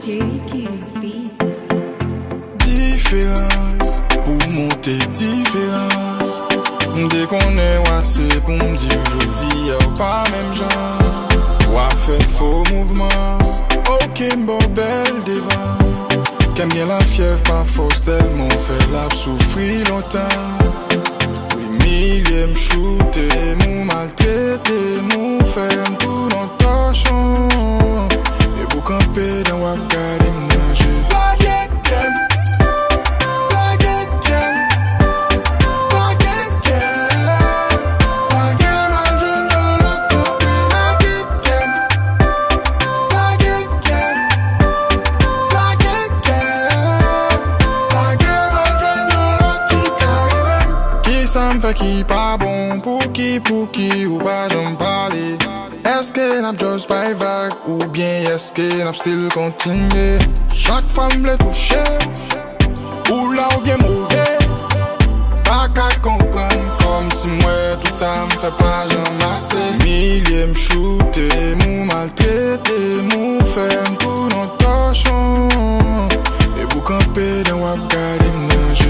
Cherokee Beats. Différent, pour monter différent. Dès qu'on est c'est pour me dire aujourd'hui, y'a pas même genre. Wap fait faux mouvement, aucun belle devant. Qu'aime bien la fièvre, pas fausse tellement fait la souffrir longtemps. Oui, millième shooté, nous maltraité, nous fait tout dans torchon. Et pour camper dans wap garder m'nager. Ça me fait qui pas bon pour qui ou pas j'en parler. Est-ce que n'a just by vague ou bien est-ce que n'a still continuer? Chaque fois me toucher ou là ou bien mauvais. Pas qu'à comprendre comme si moi tout ça me fait pas j'en assez. Millième shooté, nous maltraité, nous fait tout dans torchon. Et pour camper dans wap garder m'nager.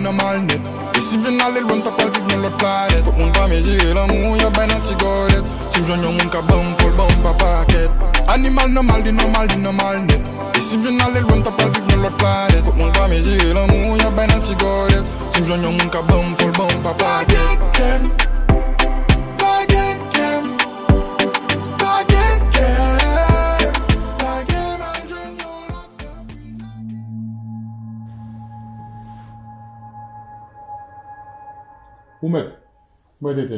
Normal net. Et si m'jeune aller loin, t'as pas vivre dans l'autre planète. Tout le monde va mesurer l'amour, y'a ben un petit godette. Si m'jeune y'a moun ka bon, faut le bon pa paquet. Animal normal net. Et si m'jeune aller loin, t'as pas vivre dans l'autre planète. Tout le monde va mesurer l'amour, y'a ben un petit godette. Si m'jeune y'a moun ka bon, faut le bon pa paquet. Où mettre? Où est-ce que tu as